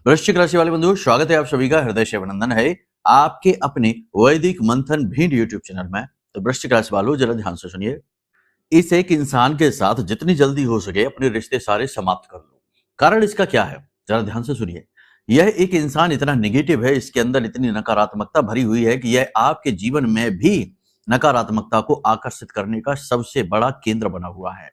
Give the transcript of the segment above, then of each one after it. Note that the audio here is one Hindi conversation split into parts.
वृश्चिक राशि वाले बंधु, स्वागत है आप सभी का। हृदय से अभिनंदन है आपके अपने वैदिक मंथन भिंड यूट्यूब चैनल में। तो वृश्चिक राशि वालों, जरा ध्यान से सुनिए। इस एक इंसान के साथ जितनी जल्दी हो सके अपने रिश्ते सारे समाप्त कर लो। कारण इसका क्या है, जरा ध्यान से सुनिए। यह एक इंसान इतना नेगेटिव है, इसके अंदर इतनी नकारात्मकता भरी हुई है कि यह आपके जीवन में भी नकारात्मकता को आकर्षित करने का सबसे बड़ा केंद्र बना हुआ है।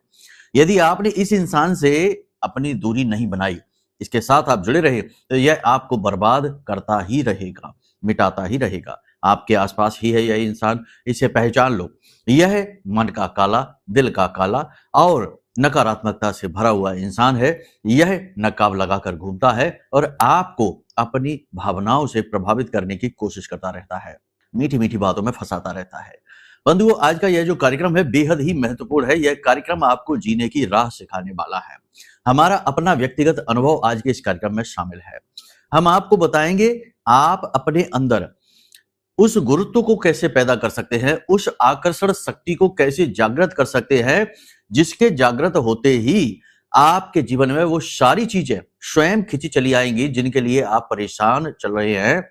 यदि आपने इस इंसान से अपनी दूरी नहीं बनाई, इसके साथ आप जुड़े रहे, तो यह आपको बर्बाद करता ही रहेगा, मिटाता ही रहेगा। आपके आसपास ही है यह इंसान, इसे पहचान लो। यह मन का काला, दिल का काला और नकारात्मकता से भरा हुआ इंसान है। यह नकाब लगाकर घूमता है और आपको अपनी भावनाओं से प्रभावित करने की कोशिश करता रहता है, मीठी मीठी बातों में फंसाता रहता है। बंधुओं, आज का यह जो कार्यक्रम है बेहद ही महत्वपूर्ण है। यह कार्यक्रम आपको जीने की राह सिखाने वाला है। हमारा अपना व्यक्तिगत अनुभव आज के इस कार्यक्रम में शामिल है। हम आपको बताएंगे आप अपने अंदर उस गुरुत्व को कैसे पैदा कर सकते हैं, उस आकर्षण शक्ति को कैसे जागृत कर सकते हैं, जिसके जागृत होते ही आपके जीवन में वो सारी चीजें स्वयं खिंची चली आएंगी जिनके लिए आप परेशान चल रहे हैं,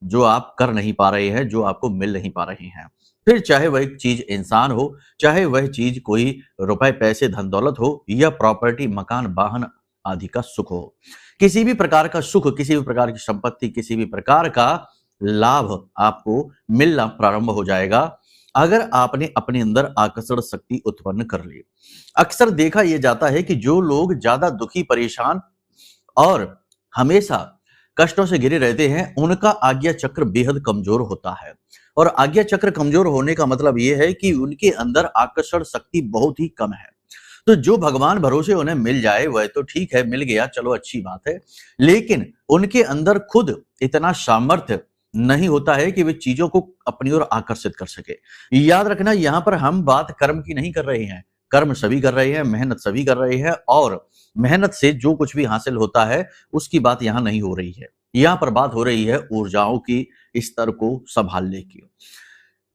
जो आप कर नहीं पा रहे हैं, जो आपको मिल नहीं पा रहे हैं। फिर चाहे वह चीज इंसान हो, चाहे वह चीज कोई रुपए पैसे धन दौलत हो या प्रॉपर्टी मकान वाहन आदि का सुख हो। किसी भी प्रकार का सुख, किसी भी प्रकार की संपत्ति, किसी भी प्रकार का लाभ आपको मिलना प्रारंभ हो जाएगा अगर आपने अपने अंदर आकर्षण शक्ति उत्पन्न कर ली। अक्सर देखा यह जाता है कि जो लोग ज्यादा दुखी, परेशान और हमेशा कष्टों से घिरे रहते हैं, उनका आज्ञा चक्र बेहद कमजोर होता है। और आज्ञा चक्र कमजोर होने का मतलब यह है कि उनके अंदर आकर्षण शक्ति बहुत ही कम है। तो जो भगवान भरोसे उन्हें मिल जाए वह तो ठीक है, मिल गया, चलो अच्छी बात है, लेकिन उनके अंदर खुद इतना सामर्थ्य नहीं होता है कि वे चीजों को अपनी ओर आकर्षित कर सके। याद रखना, यहां पर हम बात कर्म की नहीं कर रहे हैं। कर्म सभी कर रहे हैं, मेहनत सभी कर रहे हैं और मेहनत से जो कुछ भी हासिल होता है उसकी बात यहां नहीं हो रही है। यहां पर बात हो रही है ऊर्जाओं की, स्तर को संभालने की।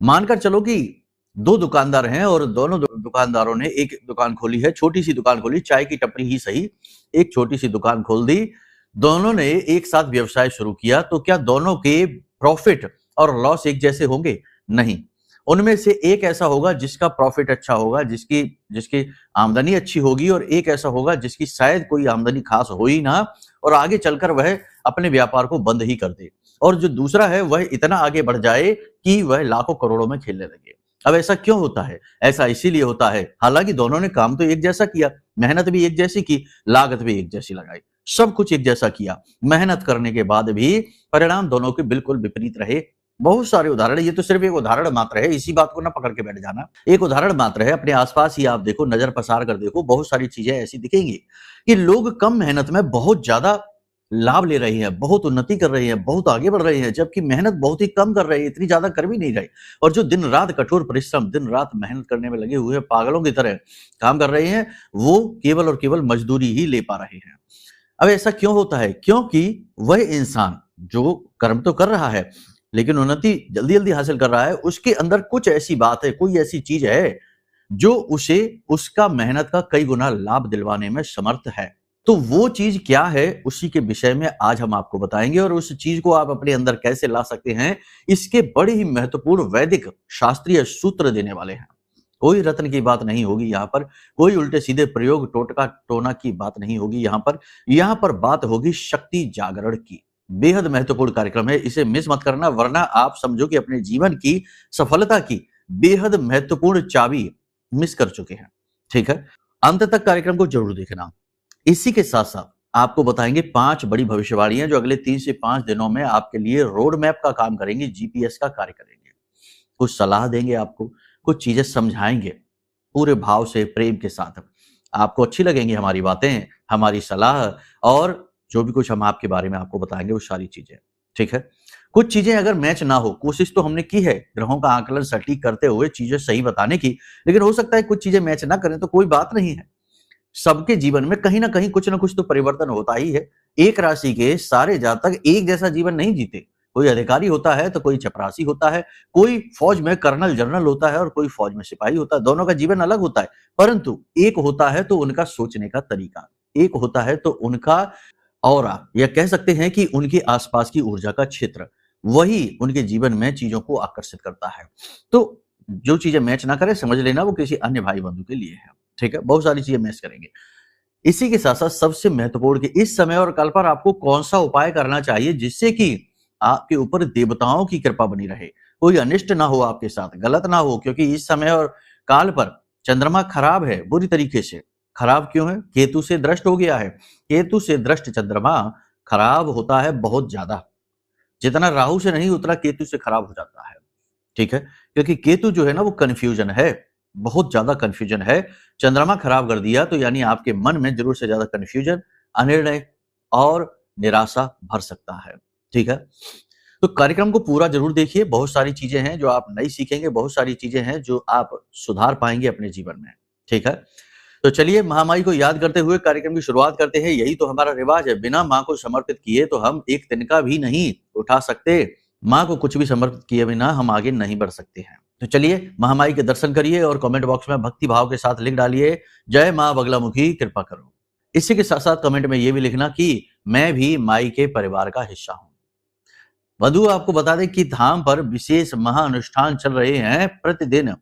मानकर चलो कि दो दुकानदार हैं और दोनों दुकानदारों ने एक दुकान खोली है, छोटी सी दुकान खोली, चाय की टपरी ही सही, एक छोटी सी दुकान खोल दी। दोनों ने एक साथ व्यवसाय शुरू किया, तो क्या दोनों के प्रॉफिट और लॉस एक जैसे होंगे? नहीं। उनमें से एक ऐसा होगा जिसका प्रॉफिट अच्छा होगा, जिसकी जिसकी आमदनी अच्छी होगी, और एक ऐसा होगा जिसकी शायद कोई आमदनी खास हो ही ना और आगे चलकर वह अपने व्यापार को बंद ही कर दे। और जो दूसरा है वह इतना आगे बढ़ जाए कि वह लाखों करोड़ों में खेलने लगे। अब ऐसा क्यों होता है? ऐसा इसीलिए होता है, हालांकि दोनों ने काम तो एक जैसा किया, मेहनत भी एक जैसी की, लागत भी एक जैसी लगाई, सब कुछ एक जैसा किया। मेहनत करने के बाद भी परिणाम दोनों के बिल्कुल विपरीत रहे। बहुत सारे उदाहरण, ये तो सिर्फ एक उदाहरण मात्र है, इसी बात को ना पकड़ के बैठ जाना, एक उदाहरण मात्र है। अपने आसपास ही आप देखो, नजर पसार कर देखो, बहुत सारी चीजें ऐसी दिखेंगी कि लोग कम मेहनत में बहुत ज्यादा लाभ ले रहे हैं, बहुत उन्नति कर रहे हैं, बहुत आगे बढ़ रहे हैं, जबकि मेहनत बहुत ही कम कर रहे हैं, इतनी ज्यादा कर भी नहीं रहे। और जो दिन रात कठोर परिश्रम, दिन रात मेहनत करने में लगे हुए पागलों की तरह काम कर रहे हैं, वो केवल और केवल मजदूरी ही ले पा रहे हैं। अब ऐसा क्यों होता है? क्योंकि वह इंसान जो कर्म तो कर रहा है लेकिन उन्नति जल्दी जल्दी हासिल कर रहा है, उसके अंदर कुछ ऐसी बात है, कोई ऐसी चीज है जो उसे उसका मेहनत का कई गुना लाभ दिलवाने में समर्थ है। तो वो चीज क्या है, उसी के विषय में आज हम आपको बताएंगे और उस चीज को आप अपने अंदर कैसे ला सकते हैं, इसके बड़े ही महत्वपूर्ण वैदिक शास्त्रीय सूत्र देने वाले हैं। कोई रत्न की बात नहीं होगी यहाँ पर, कोई उल्टे सीधे प्रयोग टोटका टोना की बात नहीं होगी यहाँ पर बात होगी शक्ति जागरण की। बेहद महत्वपूर्ण कार्यक्रम है, इसे मिस मत करना, वरना आप समझो कि अपने जीवन की सफलता की बेहद महत्वपूर्ण चाबी मिस कर चुके हैं। ठीक है, अंत तक कार्यक्रम को जरूर देखना। इसी के साथ साथ आपको बताएंगे 5 बड़ी भविष्यवाणियां जो अगले 3 से 5 दिनों में आपके लिए रोड मैप का काम करेंगी, जीपीएस का कार्य करेंगे। कुछ सलाह देंगे आपको, कुछ चीजें समझाएंगे पूरे भाव से, प्रेम के साथ। आपको अच्छी लगेंगी हमारी बातें, हमारी सलाह, और जो भी कुछ हम आपके बारे में आपको बताएंगे वो सारी चीजें। ठीक है, कुछ चीजें अगर मैच ना हो, कोशिश तो हमने की है ग्रहों का आकलन सटीक करते हुए चीजें सही बताने की, लेकिन हो सकता है कुछ चीजें मैच ना करें, तो कोई बात नहीं है। सबके जीवन में कहीं ना कहीं कुछ ना कुछ तो परिवर्तन होता ही है। एक राशि के सारे जातक एक जैसा जीवन नहीं जीते। कोई अधिकारी होता है तो कोई चपरासी होता है, कोई फौज में कर्नल जनरल होता है और कोई फौज में सिपाही होता है। दोनों का जीवन अलग होता है, परंतु एक होता है तो उनका सोचने का तरीका, एक होता है तो उनका ऑरा, या कह सकते हैं कि उनके आसपास की ऊर्जा का क्षेत्र, वही उनके जीवन में चीजों को आकर्षित करता है। तो जो चीजें मैच ना करे, समझ लेना वो किसी अन्य भाई बंधु के लिए है। ठीक है, बहुत सारी चीजें मैच करेंगे। इसी के साथ साथ सबसे महत्वपूर्ण कि इस समय और काल पर आपको कौन सा उपाय करना चाहिए जिससे कि आपके ऊपर देवताओं की कृपा बनी रहे, कोई अनिष्ट ना हो आपके साथ, गलत ना हो, क्योंकि इस समय और काल पर चंद्रमा खराब है, बुरी तरीके से। खराब क्यों है? केतु से दृष्ट हो गया है। केतु से दृष्ट चंद्रमा खराब होता है बहुत ज्यादा, जितना राहु से नहीं उतना केतु से खराब हो जाता है। ठीक है, क्योंकि केतु जो है ना वो कंफ्यूजन है, बहुत ज्यादा कंफ्यूजन है। चंद्रमा खराब कर दिया तो यानी आपके मन में जरूर से ज्यादा कंफ्यूजन, अनिर्णय और निराशा भर सकता है। ठीक है, तो कार्यक्रम को पूरा जरूर देखिए, बहुत सारी चीजें हैं जो आप नई सीखेंगे, बहुत सारी चीजें हैं जो आप सुधार पाएंगे अपने जीवन में। ठीक है, तो चलिए महामाई को याद करते हुए कार्यक्रम की शुरुआत करते हैं। यही तो हमारा रिवाज है, बिना माँ को समर्पित किए तो हम एक तिनका भी नहीं उठा सकते। माँ को कुछ भी समर्पित किए बिना हम आगे नहीं बढ़ सकते हैं। तो चलिए महामाई के दर्शन करिए और कमेंट बॉक्स में भक्ति भाव के साथ लिख डालिए, जय माँ बगलामुखी कृपा करो। इसी के साथ साथ कमेंट में ये भी लिखना कि मैं भी माई के परिवार का हिस्सा हूं। वधु, आपको बता दें कि धाम पर विशेष महाअनुष्ठान चल रहे हैं प्रतिदिन।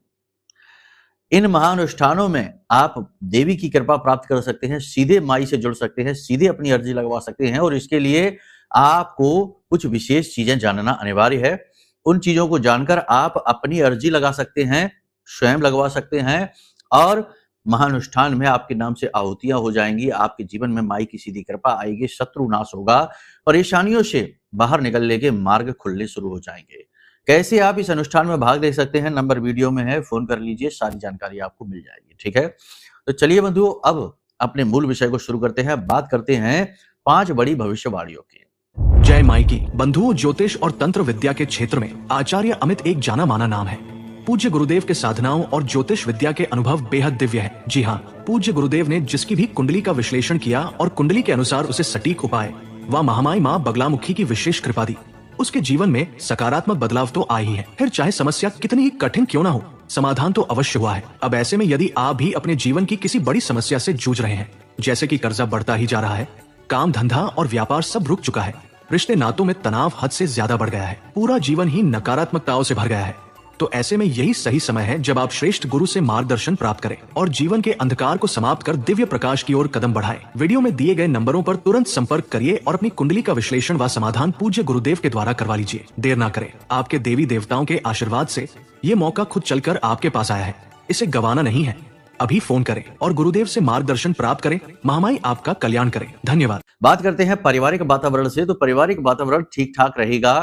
इन महाअनुष्ठानों में आप देवी की कृपा प्राप्त कर सकते हैं, सीधे माई से जुड़ सकते हैं, सीधे अपनी अर्जी लगवा सकते हैं, और इसके लिए आपको कुछ विशेष चीजें जानना अनिवार्य है। उन चीजों को जानकर आप अपनी अर्जी लगा सकते हैं, स्वयं लगवा सकते हैं, और महाअनुष्ठान में आपके नाम से आहुतियां हो जाएंगी। आपके जीवन में माई की सीधी कृपा आएगी, शत्रु नाश होगा, परेशानियों से बाहर निकलने के मार्ग खुलने शुरू हो जाएंगे। कैसे आप इस अनुष्ठान में भाग ले सकते हैं, नंबर वीडियो में है, फोन कर लीजिए, सारी जानकारी आपको मिल जाएगी। ठीक है, तो चलिए बंधुओं, अब अपने मूल विषय को शुरू करते हैं। बात करते हैं 5 बड़ी भविष्यवाणियों की। जय माई की। बंधुओं, ज्योतिष और तंत्र विद्या के क्षेत्र में आचार्य अमित एक जाना माना नाम है। पूज्य गुरुदेव के साधनाओं और ज्योतिष विद्या के अनुभव बेहद दिव्य है। जी हाँ, पूज्य गुरुदेव ने जिसकी भी कुंडली का विश्लेषण किया और कुंडली के अनुसार उसे सटीक उपाय व महामाई माँ बगलामुखी की विशेष कृपा दी, उसके जीवन में सकारात्मक बदलाव तो आए ही है। फिर चाहे समस्या कितनी ही कठिन क्यों ना हो, समाधान तो अवश्य हुआ है। अब ऐसे में यदि आप भी अपने जीवन की किसी बड़ी समस्या से जूझ रहे हैं, जैसे कि कर्जा बढ़ता ही जा रहा है, काम धंधा और व्यापार सब रुक चुका है, रिश्ते नातों में तनाव हद से ज्यादा बढ़ गया है, पूरा जीवन ही नकारात्मकताओं से भर गया है, तो ऐसे में यही सही समय है जब आप श्रेष्ठ गुरु से मार्गदर्शन प्राप्त करें और जीवन के अंधकार को समाप्त कर दिव्य प्रकाश की ओर कदम बढ़ाएं। वीडियो में दिए गए नंबरों पर तुरंत संपर्क करिए और अपनी कुंडली का विश्लेषण व समाधान पूज्य गुरुदेव के द्वारा करवा लीजिए। देर ना करें, आपके देवी देवताओं के आशीर्वाद से ये मौका खुद चलकर आपके पास आया है, इसे गंवाना नहीं है। अभी फोन करें और गुरुदेव से मार्गदर्शन प्राप्त करें। महामाई आपका कल्याण करें। धन्यवाद। बात करते हैं पारिवारिक वातावरण से, तो पारिवारिक वातावरण ठीक ठाक रहेगा,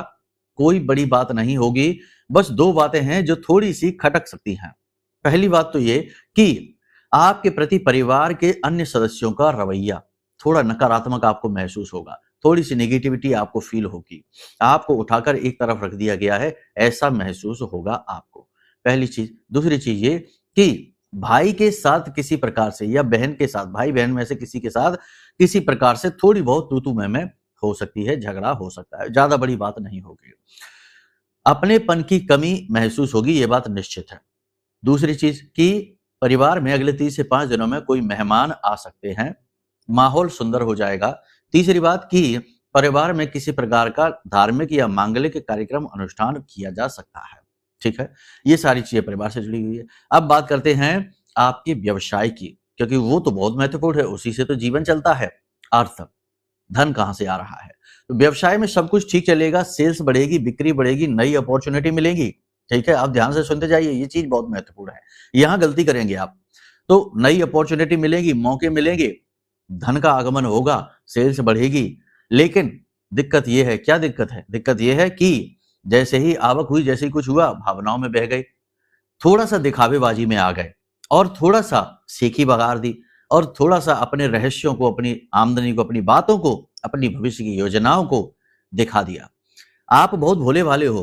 कोई बड़ी बात नहीं होगी। बस 2 बातें हैं जो थोड़ी सी खटक सकती हैं। पहली बात तो ये कि आपके प्रति परिवार के अन्य सदस्यों का रवैया थोड़ा नकारात्मक आपको महसूस होगा, थोड़ी सी नेगेटिविटी आपको फील होगी, आपको उठाकर एक तरफ रख दिया गया है, ऐसा महसूस होगा आपको। पहली चीज। दूसरी चीज ये कि भाई के साथ किसी प्रकार से या बहन के साथ, भाई बहन में से किसी के साथ किसी प्रकार से थोड़ी बहुत तू मैं हो सकती है, झगड़ा हो सकता है, ज्यादा बड़ी बात नहीं होगी। अपनेपन की कमी महसूस होगी, ये बात निश्चित है। दूसरी चीज कि परिवार में अगले 3 से 5 दिनों में कोई मेहमान आ सकते हैं, माहौल सुंदर हो जाएगा। तीसरी बात कि परिवार में किसी प्रकार का धार्मिक या मांगलिक कार्यक्रम अनुष्ठान किया जा सकता है। ठीक है, ये सारी चीजें परिवार से जुड़ी हुई है। अब बात करते हैं आपके व्यवसाय की, क्योंकि वो तो बहुत महत्वपूर्ण है, उसी से तो जीवन चलता है। अर्थ, धन कहां से आ रहा है, तो व्यवसाय में सब कुछ ठीक चलेगा, सेल्स बढ़ेगी, बिक्री बढ़ेगी, नई अपॉर्चुनिटी मिलेगी। ठीक है, आप ध्यान से सुनते जाइए, ये चीज बहुत महत्वपूर्ण है, यहां गलती करेंगे आप तो नई अपॉर्चुनिटी मिलेगी, मौके मिलेंगे, धन का आगमन होगा, सेल्स बढ़ेगी। लेकिन दिक्कत ये है, क्या दिक्कत है? दिक्कत ये है कि जैसे ही आवक हुई, जैसे ही कुछ हुआ, भावनाओं में बह गए, थोड़ा सा दिखावेबाजी में आ गए और थोड़ा सा सेखी बगार दी और थोड़ा सा अपने रहस्यों को, अपनी आमदनी को, अपनी बातों को, अपनी भविष्य की योजनाओं को दिखा दिया। आप बहुत भोले भाले हो,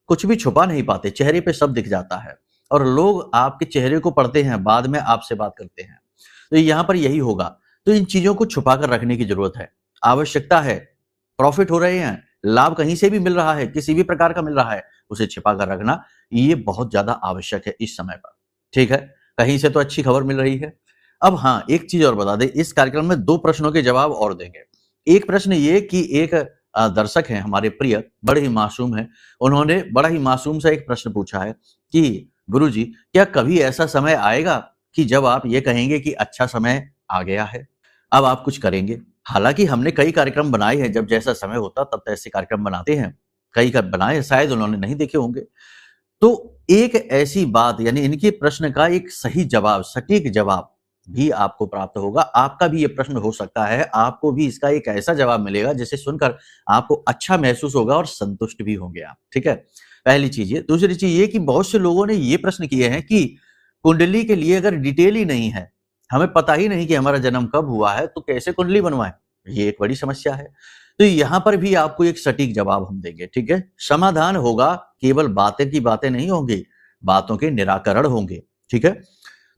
कुछ भी छुपा नहीं पाते, चेहरे पे सब दिख जाता है और लोग आपके चेहरे को पढ़ते हैं, बाद में आपसे बात करते हैं। तो यहाँ पर यही होगा। तो इन चीजों को छुपा कर रखने की जरूरत है, आवश्यकता है। प्रॉफिट हो रहे हैं, लाभ कहीं से भी मिल रहा है, किसी भी प्रकार का मिल रहा है, उसे छिपा कर रखना ये बहुत ज्यादा आवश्यक है इस समय पर। ठीक है, कहीं से तो अच्छी खबर मिल रही है। अब हाँ, एक चीज और बता दें, इस कार्यक्रम में 2 प्रश्नों के जवाब और देंगे। एक प्रश्न ये कि एक दर्शक हैं हमारे प्रिय, बड़े ही मासूम हैं, उन्होंने बड़ा ही मासूम सा एक प्रश्न पूछा है कि गुरुजी, क्या कभी ऐसा समय आएगा कि जब आप ये कहेंगे कि अच्छा समय आ गया है, अब आप कुछ करेंगे? हालाँकि हमने कई कार्यक्रम बनाए हैं, जब जैसा समय होता तब ऐसे कार्यक्रम बनाते हैं। कई क बनाए हैं, शायद उन्होंने नहीं देखे होंगे। तो एक ऐसी बात, यानी इनके प्रश्न का एक सही जवाब, सटीक जवाब भी आपको प्राप्त होगा। आपका भी ये प्रश्न हो सकता है, आपको भी इसका एक ऐसा जवाब मिलेगा जिसे सुनकर आपको अच्छा महसूस होगा और संतुष्ट भी होंगे आप, ठीक है? पहली चीज़ ये। दूसरी चीज़ ये कि बहुत से लोगों ने ये प्रश्न किए हैं कि कुंडली के लिए अगर डिटेल ही नहीं है, हमें पता ही नहीं कि हमारा जन्म कब हुआ है, तो कैसे कुंडली बनवाएँ? ये एक बड़ी समस्या है। तो यहाँ पर भी आपको एक सटीक जवाब हम देंगे, ठीक है? समाधान होगा, केवल बातें की बातें नहीं होंगी, बातों के निराकरण होंगे, ठीक है?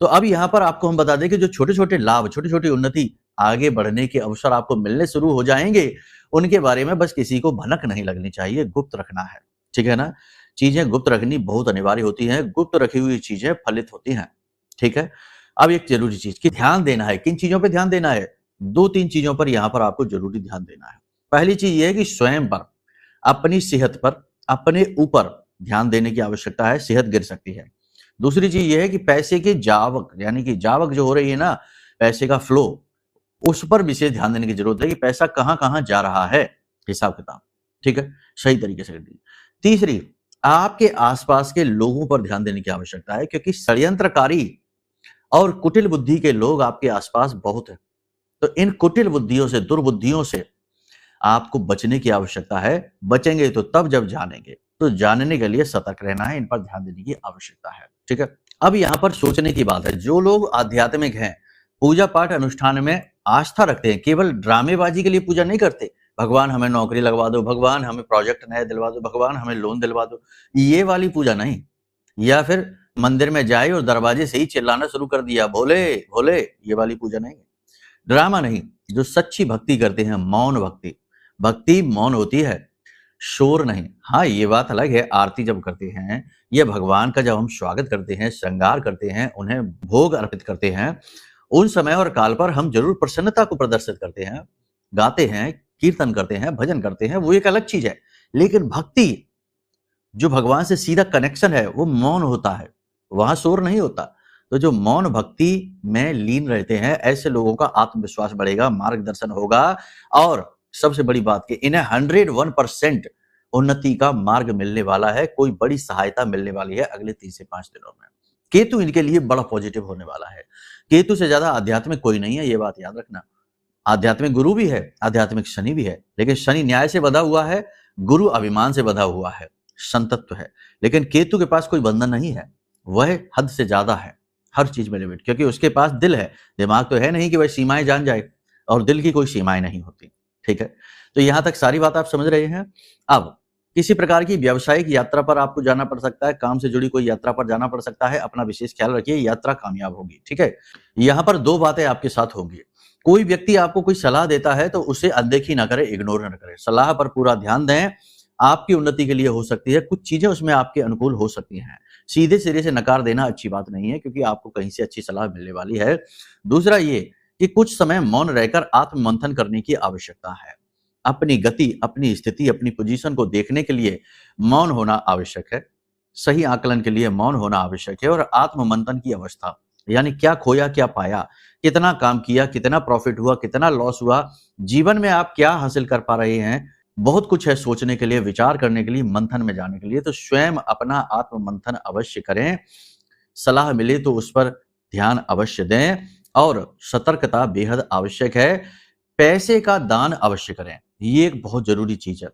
तो अब यहाँ पर आपको हम बता दें कि जो छोटे-छोटे लाभ, छोटी-छोटी उन्नति, आगे बढ़ने के अवसर आपको मिलने शुरू हो जाएँगे, उनके बारे में बस किसी को भनक नहीं लगनी चाहिए, गुप्त रखना है, ठीक है ना? चीज़ें गुप्त रखनी बहुत अनिवार्य होती हैं, गुप्त रखी हुई चीज़ें फलित होती हैं, ठीक है? अब एक ज़रूरी चीज़ कि ध्यान देना है, किन चीज़ों पे ध्यान देना है? 2-3 चीज़ों पर यहाँ पर आपको ज़रूरी ध्यान देना है। पहली चीज़ ये है कि स्वयं पर, अपनी सेहत पर, अपने ऊपर ध्यान देने की आवश्यकता है, सेहत गिर सकती है। दूसरी चीज़ ये है कि पैसे की जावक, यानी कि जावक जो हो रही है ना, पैसे का फ्लो, उस पर विशेष ध्यान देने की ज़रूरत है कि पैसा कहाँ-कहाँ जा रहा है, हिसाब-किताब, ठीक है? सही तरीके से करनी। तीसरी, आपके आस-पास के लोगों पर ध्यान देने की आवश्यकता है क्योंकि षड्यंत्रकारी और कुटिल बुद्धि के लोग आपके आस-पास बहुत हैं। तो इन कुटिल बुद्धियों से, दुर्बुद्धियों से आपको बचने की आवश्यकता है। बचेंगे तो तब जब जानेंगे। तो जानने के लिए सतर्क रहना है, इन पर ध्यान देने की आवश्यकता है, ठीक है? अब यहाँ पर सोचने की बात है, जो लोग आध्यात्मिक हैं, पूजा-पाठ अनुष्ठान में आस्था रखते हैं, केवल ड्रामेबाजी के लिए पूजा नहीं करते। भगवान हमें नौकरी लगवा दो, भगवान हमें प्रोजेक्ट नया दिलवा दो, भगवान हमें लोन दिलवा दो, ये वाली पूजा नहीं। या फिर मंदिर में जाए और दरवाजे से ही चिल्लाना शुरू कर दिया, भोले, भोले, ये वाली पूजा नहीं है। ड्रामा नहीं, जो सच्ची भक्ति करते हैं, मौन भक्ति, भक्ति मौन होती है, शोर नहीं। हाँ, ये बात अलग है, आरती जब करते हैं या भगवान का जब हम स्वागत करते हैं, श्रृंगार करते हैं, उन्हें भोग अर्पित करते हैं, उन समय और काल पर हम ज़रूर प्रसन्नता को प्रदर्शित करते हैं, गाते हैं, कीर्तन करते हैं, भजन करते हैं, वो एक अलग चीज़ है। लेकिन भक्ति, जो भगवान से सीधा कनेक्शन है, वो मौन होता है, वहाँ शोर नहीं होता। तो जो मौन भक्ति में लीन रहते हैं, ऐसे लोगों का आत्मविश्वास बढ़ेगा, मार्गदर्शन होगा और सबसे बड़ी बात कि इन्हें 101% उन्नति का मार्ग मिलने वाला है, कोई बड़ी सहायता मिलने वाली है अगले 3 से 5 दिनों में। केतु इनके लिए बड़ा पॉजिटिव होने वाला है। केतु से ज़्यादा आध्यात्मिक कोई नहीं है, ये बात याद रखना। आध्यात्मिक गुरु भी है, आध्यात्मिक शनि भी है, लेकिन शनि न्याय से बंधा हुआ है, गुरु अभिमान से बंधा हुआ है, संतत्व है। लेकिन केतु के पास कोई बंधन नहीं है, वह हद से ज़्यादा है, हर चीज़ में लिमिट, क्योंकि उसके पास दिल है, दिमाग तो है नहीं कि वह सीमाएँ जान जाए और दिल की कोई सीमाएँ नहीं होती, ठीक है? तो यहाँ तक सारी बात आप समझ रहे हैं। अब किसी प्रकार की व्यावसायिक यात्रा पर आपको जाना पड़ सकता है, काम से जुड़ी कोई यात्रा पर जाना पड़ सकता है, अपना विशेष ख्याल रखिए, यात्रा कामयाब होगी, ठीक है? यहाँ पर 2 बातें आपके साथ होंगी। कोई व्यक्ति आपको कोई सलाह देता है तो उसे अनदेखी ना करें, इग्नोर ना करें। सलाह पर पूरा ध्यान दें, आपकी उन्नति के लिए हो सकती है, कुछ चीज़ें उसमें आपके अनुकूल हो सकती हैं। सीधे सिरे से नकार देना अच्छी बात नहीं है क्योंकि आपको कहीं से अच्छी सलाह मिलने वाली है। दूसरा ये कि कुछ समय मौन रहकर आत्म-मंथन करने की आवश्यकता है। अपनी गति, अपनी स्थिति, अपनी पोजीशन को देखने के लिए मौन होना आवश्यक है। सही आकलन के लिए मौन होना आवश्यक है और आत्म-मंथन की अवस्था, यानी क्या खोया, क्या पाया, कितना काम किया, कितना प्रॉफिट हुआ, कितना लॉस हुआ, जीवन में आप क्या हासिल कर पा रहे हैं, बहुत कुछ है सोचने के लिए, विचार करने के लिए, मंथन में जाने के लिए। तो स्वयं अपना आत्म-मंथन अवश्य करें। सलाह मिले तो उस पर ध्यान अवश्य दें और सतर्कता बेहद आवश्यक है। पैसे का दान अवश्य करें, ये एक बहुत ज़रूरी चीज़ है।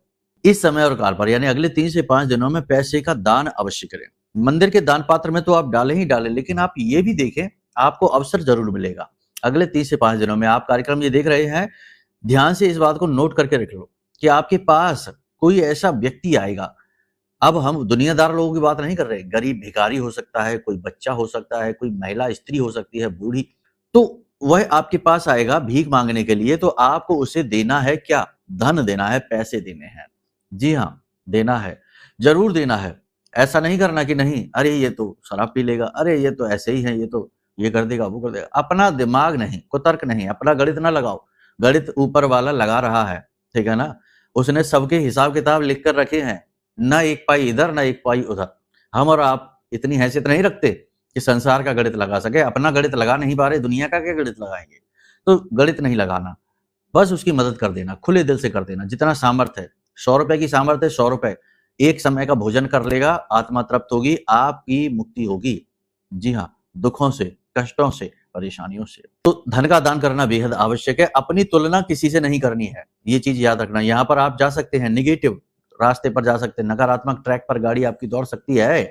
इस समय और काल पर, यानी अगले 3 से 5 दिनों में पैसे का दान अवश्य करें। मंदिर के दान पात्र में तो आप डालें ही डालें, लेकिन आप ये भी देखें, आपको अवसर ज़रूर मिलेगा। अगले 30 से 5 दिनों में आप कार्यक्रम ये देख रहे हैं, ध्यान से इस बात को नोट करके रख लो कि आपके पास कोई ऐसा व्यक्ति आएगा। अब हम दुनियादार लोगों की बात नहीं कर रहे, गरीब भिखारी हो सकता है, कोई बच्चा हो सकता है, कोई महिला स्त्री हो सकती है, बूढ़ी, तो वह आपके पास आएगा भीख मांगने के लिए, तो आपको उसे देना है क्या? धन देना है, पैसे देने हैं। जी हाँ, देना है, ज़रूर देना है। ऐसा नहीं करना कि नहीं, अरे ये तो शराब पी लेगा, अरे ये तो ऐसे ही है, ये तो ये कर देगा, वो कर देगा। अपना दिमाग नहीं, कुतर्क नहीं, अपना गणित ना लगाओ। गणित ऊपर वाला लगा रहा है, ठीक है ना। उसने सबके हिसाब किताब लिख कर रखे हैं, ना एक पाई इधर ना एक पाई उधर। हम और आप इतनी हैसियत नहीं रखते कि संसार का गणित लगा सके। अपना गणित लगा नहीं पा रहे, दुनिया का क्या गणित लगाएंगे। तो गणित नहीं लगाना, बस उसकी मदद कर देना, खुले दिल से कर देना, जितना सामर्थ्य है। 100 रुपए की सामर्थ्य है, 100 रुपए एक समय का भोजन कर लेगा, आत्मा तृप्त होगी, आपकी मुक्ति होगी। जी हाँ, दुखों से, कष्टों से, परेशानियों से। तो धन का दान करना बेहद आवश्यक है। अपनी तुलना किसी से नहीं करनी है, ये चीज याद रखना। यहाँ पर आप जा सकते हैं, निगेटिव रास्ते पर जा सकते हैं, नकारात्मक ट्रैक पर गाड़ी आपकी दौड़ सकती है।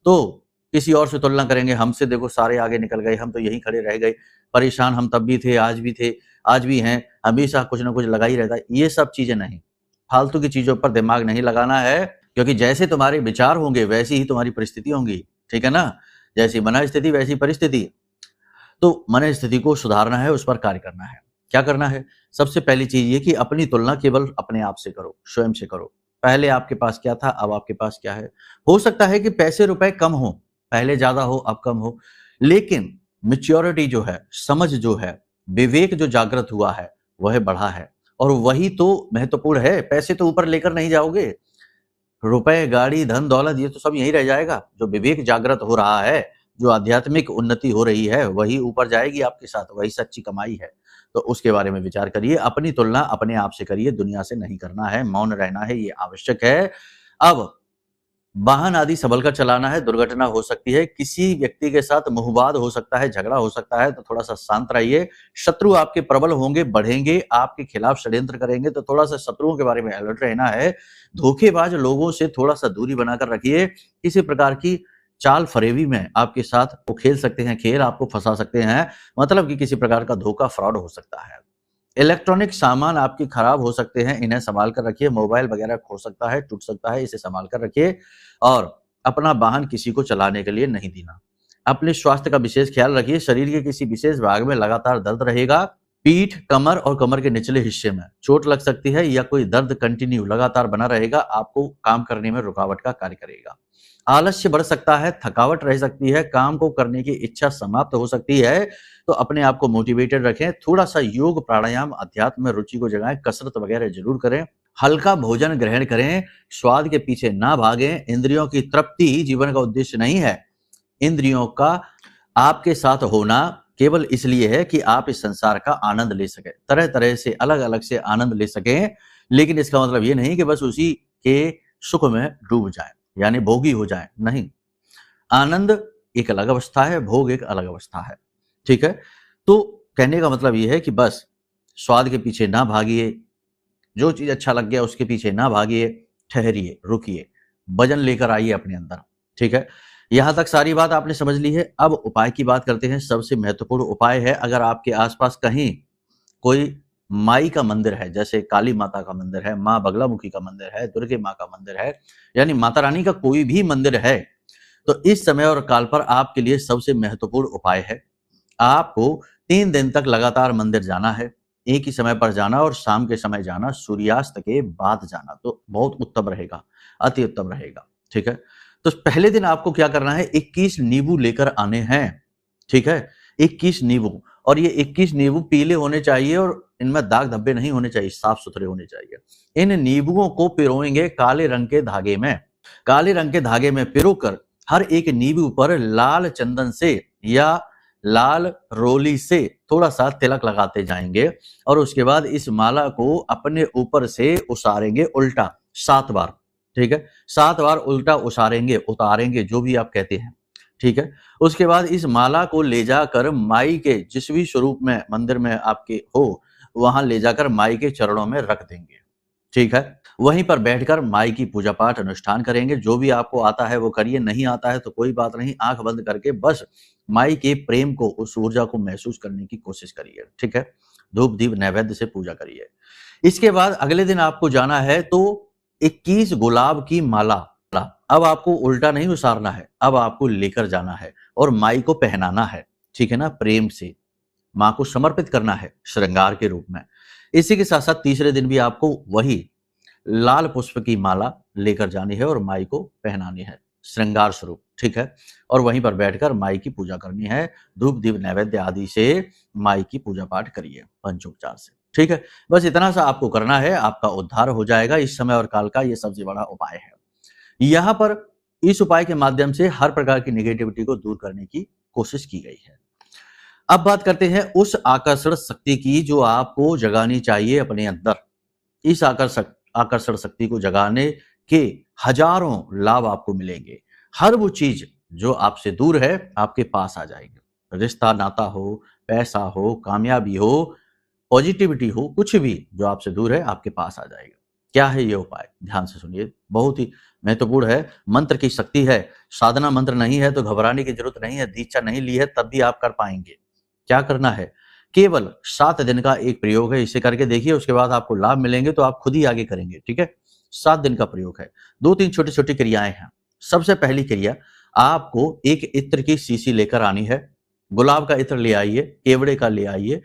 तो किसी और से तुलना करेंगे, हमसे देखो सारे आगे निकल गए, हम तो यहीं खड़े रह गए, परेशान हम तब भी थे, आज भी हैं, हमेशा कुछ ना कुछ लगा ही रहता है। ये सब चीजें नहीं, फालतू की चीजों पर दिमाग नहीं लगाना है, क्योंकि जैसे तुम्हारे विचार होंगे वैसी ही तुम्हारी परिस्थिति होंगी, ठीक है ना। जैसी मन स्थिति वैसी परिस्थिति। तो मन स्थिति को सुधारना है, उस पर कार्य करना है। क्या करना है? सबसे पहली चीज ये कि अपनी तुलना केवल अपने आप से करो, स्वयं से करो। पहले आपके पास क्या था, अब आपके पास क्या है। हो सकता है कि पैसे रुपए कम हो, पहले ज्यादा हो अब कम हो, लेकिन मैच्योरिटी जो है, समझ जो है, विवेक जो जागृत हुआ है वह बढ़ा है, और वही तो महत्वपूर्ण है। पैसे तो ऊपर लेकर नहीं जाओगे, रुपए, गाड़ी, धन दौलत, ये तो सब यहीं रह जाएगा। जो विवेक जागृत हो रहा है, जो आध्यात्मिक उन्नति हो रही है, वही ऊपर जाएगी आपके साथ, वही सच्ची कमाई है। तो उसके बारे में विचार करिए। अपनी तुलना अपने आप से करिए, दुनिया से नहीं करना है, मौन रहना है, ये आवश्यक है। अब वाहन आदि संभल कर चलाना है, दुर्घटना हो सकती है, किसी व्यक्ति के साथ मुहवाद हो सकता है, झगड़ा हो सकता है, तो थोड़ा सा शांत रहिए। शत्रु आपके प्रबल होंगे, बढ़ेंगे, आपके खिलाफ षड्यंत्र करेंगे, तो थोड़ा सा शत्रुओं के बारे में अलर्ट रहना है। धोखेबाज लोगों से थोड़ा सा दूरी बनाकर रखिए। किसी प्रकार की चाल फरेबी में आपके साथ वो खेल सकते हैं, खेल आपको फंसा सकते हैं, मतलब कि किसी प्रकार का धोखा, फ्रॉड हो सकता है। इलेक्ट्रॉनिक सामान आपके खराब हो सकते हैं, इन्हें संभाल कर रखिए। मोबाइल वगैरह खो सकता है, टूट सकता है, इसे संभाल कर रखिए। और अपना वाहन किसी को चलाने के लिए नहीं देना। अपने स्वास्थ्य का विशेष ख्याल रखिए। शरीर के किसी विशेष भाग में लगातार दर्द रहेगा, पीठ, कमर और कमर के निचले हिस्से में चोट लग सकती है, या कोई दर्द कंटिन्यू लगातार बना रहेगा, आपको काम करने में रुकावट का कार्य करेगा। आलस्य बढ़ सकता है, थकावट रह सकती है, काम को करने की इच्छा समाप्त हो सकती है। तो अपने आप को मोटिवेटेड रखें। थोड़ा सा योग, प्राणायाम, अध्यात्म में रुचि को जगाएं, कसरत वगैरह जरूर करें। हल्का भोजन ग्रहण करें, स्वाद के पीछे ना भागें। इंद्रियों की तृप्ति जीवन का उद्देश्य नहीं है। इंद्रियों का आपके साथ होना केवल इसलिए है कि आप इस संसार का आनंद ले सकें, तरह तरह से अलग अलग से आनंद ले सकें, लेकिन इसका मतलब ये नहीं कि बस उसी के सुख में डूब जाएं, यानी भोगी हो जाएं। नहीं, आनंद एक अलग अवस्था है, भोग एक अलग अवस्था है, ठीक है। तो कहने का मतलब ये है कि बस स्वाद के पीछे ना भागिए, जो चीज अच्छा लग गया उसके पीछे ना भागिए, ठहरिए, रुकिए, वजन लेकर आइए अपने अंदर, ठीक है। यहां तक सारी बात आपने समझ ली है। अब उपाय की बात करते हैं। सबसे महत्वपूर्ण उपाय है, अगर आपके आसपास कहीं कोई माई का मंदिर है, जैसे काली माता का मंदिर है, माँ बगलामुखी का मंदिर है, दुर्गे माँ का मंदिर है, यानी माता रानी का कोई भी मंदिर है, तो इस समय और काल पर आपके लिए सबसे महत्वपूर्ण उपाय है, आपको 3 दिन तक लगातार मंदिर जाना है। एक ही समय पर जाना और शाम के समय जाना, सूर्यास्त के बाद जाना, तो बहुत उत्तम रहेगा, अति उत्तम रहेगा, ठीक है। तो पहले दिन आपको क्या करना है, 21 नींबू लेकर आने हैं, ठीक है। 21 नींबू, और ये 21 नींबू पीले होने चाहिए और इनमें दाग धब्बे नहीं होने चाहिए, साफ सुथरे होने चाहिए। इन नींबुओं को पिरोएंगे काले रंग के धागे में। काले रंग के धागे में पिरोकर हर एक नींबू पर लाल चंदन से या लाल रोली से थोड़ा सा तिलक लगाते जाएंगे, और उसके बाद इस माला को अपने ऊपर से उसारेंगे उल्टा 7 बार, ठीक है। 7 बार उल्टा उसारेंगे, उतारेंगे, जो भी आप कहते हैं, ठीक है। उसके बाद इस माला को ले जाकर माई के जिस भी स्वरूप में मंदिर में आपके हो, वहां ले जाकर माई के चरणों में रख देंगे, ठीक है। वहीं पर बैठकर माई की पूजा पाठ अनुष्ठान करेंगे। जो भी आपको आता है वो करिए, नहीं आता है तो कोई बात नहीं, आंख बंद करके बस माई के प्रेम को, उस ऊर्जा को महसूस करने की कोशिश करिए, ठीक है। धूप दीप नैवेद्य से पूजा करिए। इसके बाद अगले दिन आपको जाना है तो 21 गुलाब की माला, अब आपको उल्टा नहीं उसारना है, अब आपको लेकर जाना है और माई को पहनाना है, ठीक है ना, प्रेम से माँ को समर्पित करना है श्रृंगार के रूप में। इसी के साथ साथ तीसरे दिन भी आपको वही लाल पुष्प की माला लेकर जानी है और माई को पहनानी है श्रृंगार स्वरूप, ठीक है। और वहीं पर बैठकर माई की पूजा करनी है। धूप दीप नैवेद्य आदि से माई की पूजा पाठ करिए पंचोपचार से। ठीक है, बस इतना सा आपको करना है, आपका उद्धार हो जाएगा। इस समय और काल का ये सबसे बड़ा उपाय है। यहाँ पर इस उपाय के माध्यम से हर प्रकार की नेगेटिविटी को दूर करने की कोशिश की गई है। अब बात करते हैं उस आकर्षण शक्ति की जो आपको जगानी चाहिए अपने अंदर। इस आकर्षण शक्ति को जगाने के हजारों लाभ आपको मिलेंगे। हर वो चीज जो आपसे दूर है आपके पास आ जाएगी। रिश्ता नाता हो, पैसा हो, कामयाबी हो, पॉजिटिविटी हो, कुछ भी जो आपसे दूर है आपके पास आ जाएगा। क्या है ये उपाय? ध्यान से सुनिए, बहुत ही महत्वपूर्ण है। मंत्र की शक्ति है। साधना मंत्र नहीं है तो घबराने की जरूरत नहीं है। दीक्षा नहीं ली है तब भी आप कर पाएंगे। क्या करना है? केवल 7 दिन का एक प्रयोग है। इसे करके देखिए, उसके बाद आपको लाभ मिलेंगे तो आप खुद ही आगे करेंगे। ठीक है, 7 दिन का प्रयोग है। 2-3 छोटी छोटी क्रियाएं हैं। सबसे पहली क्रिया, आपको एक इत्र की शीशी लेकर आनी है। गुलाब का इत्र ले आइए, केवड़े का ले आइए,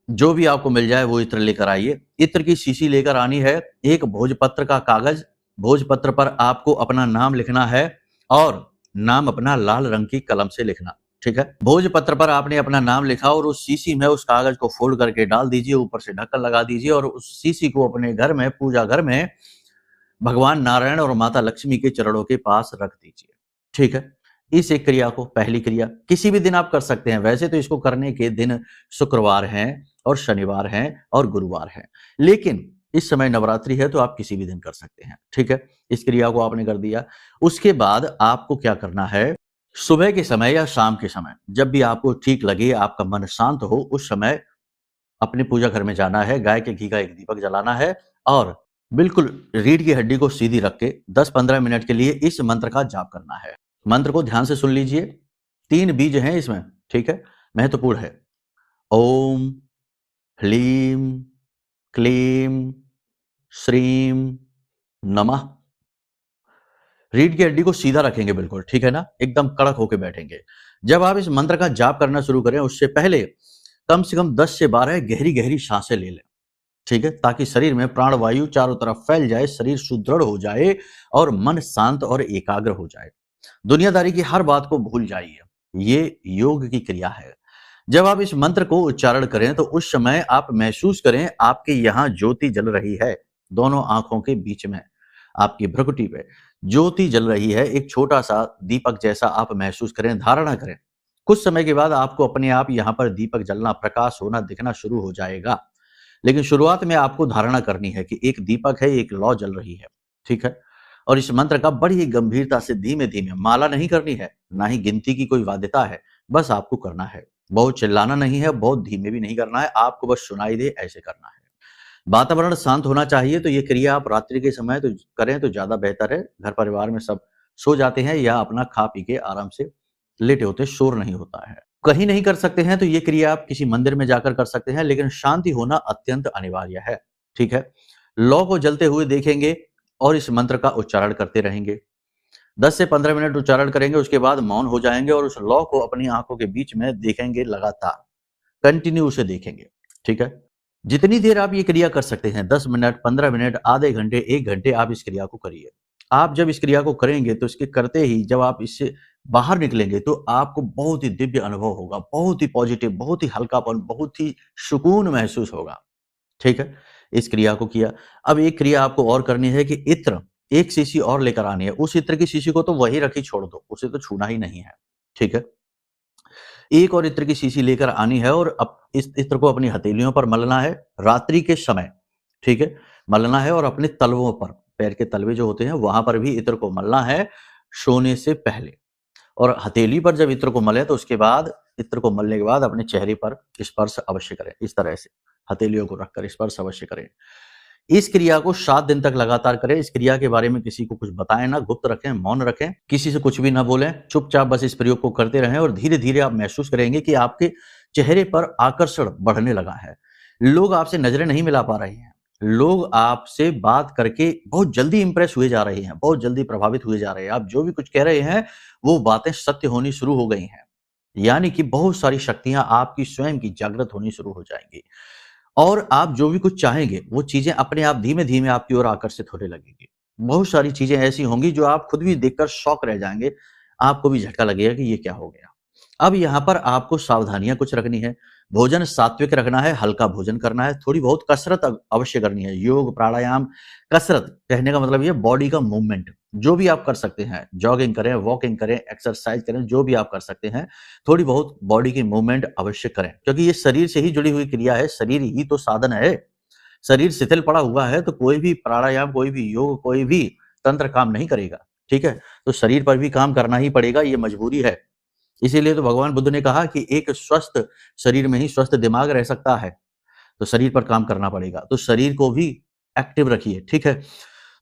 जो भी आपको मिल जाए वो इत्र लेकर आइए। इत्र की शीशी लेकर आनी है। एक भोजपत्र का कागज, भोजपत्र पर आपको अपना नाम लिखना है और नाम अपना लाल रंग की कलम से लिखना। ठीक है, भोजपत्र पर आपने अपना नाम लिखा और उस शीशी में उस कागज को फोल्ड करके डाल दीजिए, ऊपर से ढक्कन लगा दीजिए और उस शीशी को अपने घर में, पूजा घर में भगवान नारायण और माता लक्ष्मी के चरणों के पास रख दीजिए। ठीक है, इस एक क्रिया को, पहली क्रिया किसी भी दिन आप कर सकते हैं। वैसे तो इसको करने के दिन शुक्रवार हैं और शनिवार हैं और गुरुवार हैं, लेकिन इस समय नवरात्रि है तो आप किसी भी दिन कर सकते हैं। ठीक है, इस क्रिया को आपने कर दिया। उसके बाद आपको क्या करना है? सुबह के समय या शाम के समय, जब भी आपको ठीक लगे, आपका मन शांत हो, उस समय अपने पूजा घर में जाना है। गाय के घी का एक दीपक जलाना है और बिल्कुल रीढ़ की हड्डी को सीधी रख के 10-15 मिनट के लिए इस मंत्र का जाप करना है। मंत्र को ध्यान से सुन लीजिए। 3 बीज हैं इसमें। ठीक है, महत्वपूर्ण है। ओम ह्लीम क्लीम श्रीम नमः। रीढ़ की हड्डी को सीधा रखेंगे बिल्कुल, ठीक है ना, एकदम कड़क होके बैठेंगे। जब आप इस मंत्र का जाप करना शुरू करें उससे पहले कम से कम 10 से 12 गहरी गहरी सांसें ले लें। ठीक है, ताकि शरीर में प्राणवायु चारों तरफ फैल जाए, शरीर सुदृढ़ हो जाए और मन शांत और एकाग्र हो जाए। दुनियादारी की हर बात को भूल जाइए। ये योग की क्रिया है। जब आप इस मंत्र को उच्चारण करें तो उस समय आप महसूस करें आपके यहाँ ज्योति जल रही है। दोनों आंखों के बीच में, आपकी भ्रुकुटी पे ज्योति जल रही है। एक छोटा सा दीपक जैसा आप महसूस करें, धारणा करें। कुछ समय के बाद आपको अपने आप यहाँ पर दीपक जलना, प्रकाश होना, दिखना शुरू हो जाएगा। लेकिन शुरुआत में आपको धारणा करनी है कि एक दीपक है, एक लौ जल रही है। ठीक है, और इस मंत्र का बड़ी ही गंभीरता से धीमे धीमे, माला नहीं करनी है, ना ही गिनती की कोई वाद्यता है, बस आपको करना है। बहुत चिल्लाना नहीं है, बहुत धीमे भी नहीं करना है, आपको बस सुनाई दे ऐसे करना है। वातावरण शांत होना चाहिए। तो ये क्रिया आप रात्रि के समय तो करें तो ज्यादा बेहतर है। घर परिवार में सब सो जाते हैं या अपना खा पी के आराम से लेटे होते, शोर नहीं होता है। कहीं नहीं कर सकते हैं तो ये क्रिया आप किसी मंदिर में जाकर कर सकते हैं, लेकिन शांति होना अत्यंत अनिवार्य है। ठीक है, लौ को जलते हुए देखेंगे और इस मंत्र का उच्चारण करते रहेंगे। 10 से 15 मिनट उच्चारण करेंगे, उसके बाद मौन हो जाएंगे और उस लौ को अपनी आंखों के बीच में देखेंगे, लगातार कंटिन्यू उसे देखेंगे। ठीक है, जितनी देर आप ये क्रिया कर सकते हैं, 10 मिनट, 15 मिनट, आधे घंटे, 1 घंटे, आप इस क्रिया को करिए। आप जब इस क्रिया को करेंगे तो इसके करते ही जब आप इससे बाहर निकलेंगे तो आपको बहुत ही दिव्य अनुभव होगा, बहुत ही पॉजिटिव, बहुत ही हल्कापन, बहुत ही सुकून महसूस होगा। ठीक है, इस क्रिया को किया। अब एक क्रिया आपको और करनी है कि इत्र, एक शीशी और लेकर आनी है। उस इत्र की शीशी को तो वही रखी छोड़ दो, उसे तो छूना ही नहीं है। ठीक है, एक और इत्र की शीशी लेकर आनी है और अब इस इत्र को अपनी हथेलियों पर मलना है रात्रि के समय। ठीक है, मलना है और अपने तलवों पर, पैर के तलवे जो होते हैं वहां पर भी इत्र को मलना है सोने से पहले। और हथेली पर जब इत्र को मले तो उसके बाद, इत्र को मलने के बाद अपने चेहरे पर स्पर्श अवश्य करें। इस तरह से हथेलियों को रखकर स्पर्श अवश्य करें। इस क्रिया को 7 दिन तक लगातार करें। इस क्रिया के बारे में किसी को कुछ बताएं ना, गुप्त रखें, मौन रखें, किसी से कुछ भी ना बोलें, चुपचाप बस इस प्रयोग को करते रहें और धीरे धीरे आप महसूस करेंगे कि आपके चेहरे पर आकर्षण बढ़ने लगा है। लोग आपसे नजरें नहीं मिला पा रहे हैं, लोग आपसे बात करके बहुत जल्दी इंप्रेस हुए जा रहे हैं, बहुत जल्दी प्रभावित हुए जा रहे हैं। आप जो भी कुछ कह रहे हैं वो बातें सत्य होनी शुरू हो गई हैं। यानी कि बहुत सारी शक्तियां आपकी स्वयं की जागृत होनी शुरू हो जाएंगी और आप जो भी कुछ चाहेंगे वो चीजें अपने आप धीमे धीमे आपकी ओर आकर्षित होने लगेंगी। बहुत सारी चीजें ऐसी होंगी जो आप खुद भी देखकर शॉक रह जाएंगे, आपको भी झटका लगेगा कि ये क्या हो गया। अब यहाँ पर आपको सावधानियां कुछ रखनी है। भोजन सात्विक रखना है, हल्का भोजन करना है, थोड़ी बहुत कसरत अवश्य करनी है। योग, प्राणायाम, कसरत कहने का मतलब ये बॉडी का मूवमेंट जो भी आप कर सकते हैं, जॉगिंग करें, वॉकिंग करें, एक्सरसाइज करें, जो भी आप कर सकते हैं, थोड़ी बहुत बॉडी की मूवमेंट अवश्य करें, क्योंकि ये शरीर से ही जुड़ी हुई क्रिया है, शरीर ही तो साधन है। शरीर शिथिल पड़ा हुआ है तो कोई भी प्राणायाम, कोई भी योग, कोई भी तंत्र काम नहीं करेगा। ठीक है, तो शरीर पर भी काम करना ही पड़ेगा, ये मजबूरी है। इसीलिए तो भगवान बुद्ध ने कहा कि एक स्वस्थ शरीर में ही स्वस्थ दिमाग रह सकता है, तो शरीर पर काम करना पड़ेगा। तो शरीर को भी एक्टिव रखिए। ठीक है,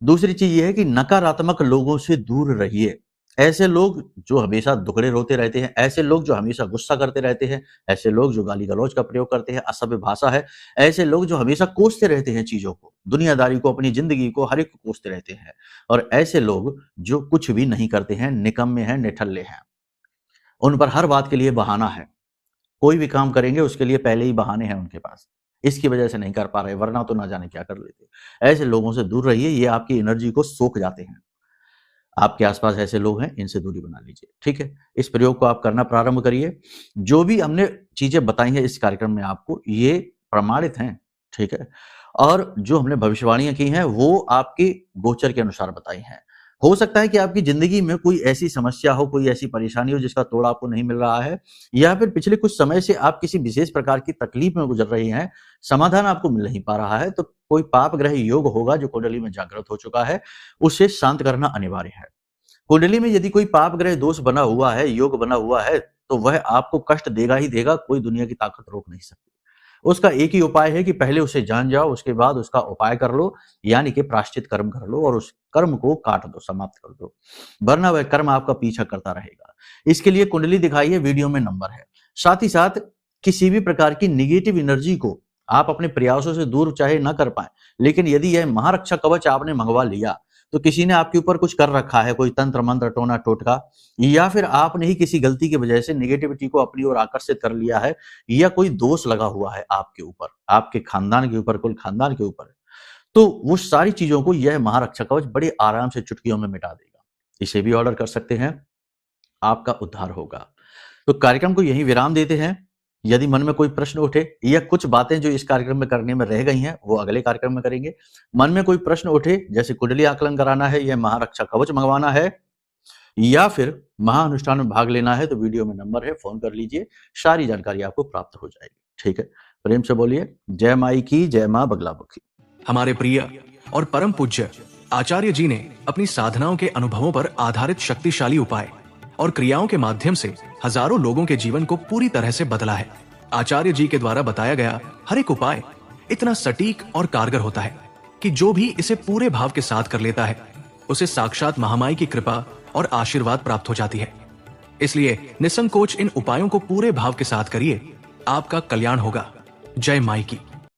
दूसरी चीज ये है कि नकारात्मक लोगों से दूर रहिए। ऐसे लोग जो हमेशा दुखड़े रोते रहते हैं, ऐसे लोग जो हमेशा गुस्सा करते रहते हैं, ऐसे लोग जो गाली गलौज का प्रयोग करते हैं, असभ्य भाषा है, ऐसे लोग जो हमेशा कोसते रहते हैं चीजों को, दुनियादारी को, अपनी जिंदगी को, हर एक को कोसते रहते हैं, और ऐसे लोग जो कुछ भी नहीं करते हैं, निकम्मे हैं, निठल्ले हैं, उन पर हर बात के लिए बहाना है। कोई भी काम करेंगे उसके लिए पहले ही बहाने हैं उनके पास, इसकी वजह से नहीं कर पा रहे, वरना तो ना जाने क्या कर लेते। ऐसे लोगों से दूर रहिए, ये आपकी एनर्जी को सोख जाते हैं। आपके आसपास ऐसे लोग हैं, इनसे दूरी बना लीजिए। ठीक है, इस प्रयोग को आप करना प्रारंभ करिए। जो भी हमने चीजें बताई हैं इस कार्यक्रम में आपको, ये प्रमाणित हैं। ठीक है, और जो हमने भविष्यवाणियां की हैं वो आपके गोचर के अनुसार बताई हैं। हो सकता है कि आपकी जिंदगी में कोई ऐसी समस्या हो, कोई ऐसी परेशानी हो जिसका तोड़ आपको नहीं मिल रहा है, या फिर पिछले कुछ समय से आप किसी विशेष प्रकार की तकलीफ में गुजर रही हैं, समाधान आपको मिल नहीं पा रहा है, तो कोई पाप ग्रह योग होगा जो कुंडली में जागृत हो चुका है, उसे शांत करना अनिवार्य है। कुंडली में यदि कोई पाप ग्रह दोष बना हुआ है, योग बना हुआ है, तो वह आपको कष्ट देगा ही देगा, कोई दुनिया की ताकत रोक नहीं सकती। उसका एक ही उपाय है कि पहले उसे जान जाओ, उसके बाद उसका उपाय कर लो, यानी कि प्रायश्चित कर्म कर लो और उस कर्म को काट दो, समाप्त कर दो, वरना वह कर्म आपका पीछा करता रहेगा। इसके लिए कुंडली दिखाइए, वीडियो में नंबर है। साथ ही साथ किसी भी प्रकार की निगेटिव एनर्जी को आप अपने प्रयासों से दूर चाहे ना कर पाए, लेकिन यदि यह महारक्षा कवच आपने मंगवा लिया, तो किसी ने आपके ऊपर कुछ कर रखा है, कोई तंत्र मंत्र, टोना टोटका, या फिर आपने ही किसी गलती की वजह से नेगेटिविटी को अपनी ओर आकर्षित कर लिया है, या कोई दोष लगा हुआ है आपके ऊपर, आपके खानदान के ऊपर, कुल खानदान के ऊपर, तो वो सारी चीजों को यह महारक्षा कवच बड़े आराम से चुटकियों में मिटा देगा। इसे भी ऑर्डर कर सकते हैं, आपका उद्धार होगा। तो कार्यक्रम को यहीं विराम देते हैं। यदि मन में कोई प्रश्न उठे या कुछ बातें जो इस कार्यक्रम में करने में रह गई हैं वो अगले कार्यक्रम में करेंगे। मन में कोई प्रश्न उठे, जैसे कुंडली आकलन कराना है, या महारक्षा कवच मंगवाना है, या फिर महाअनुष्ठान में भाग लेना है, तो वीडियो में नंबर है, फोन कर लीजिए, सारी जानकारी आपको प्राप्त हो जाएगी। ठीक है, प्रेम से बोलिए जय माई की, जय मां बगलामुखी। हमारे प्रिय और परम पूज्य आचार्य जी ने अपनी साधनाओं के अनुभवों पर आधारित शक्तिशाली उपाय और क्रियाओं के माध्यम से हजारों लोगों के जीवन को पूरी तरह से बदला है। आचार्य जी के द्वारा बताया गया हर एक उपाय इतना सटीक और कारगर होता है कि जो भी इसे पूरे भाव के साथ कर लेता है, उसे साक्षात महामाई की कृपा और आशीर्वाद प्राप्त हो जाती है। इसलिए निसंकोच इन उपायों को पूरे भाव के साथ करिए, आपका कल्याण होगा। जय माई की।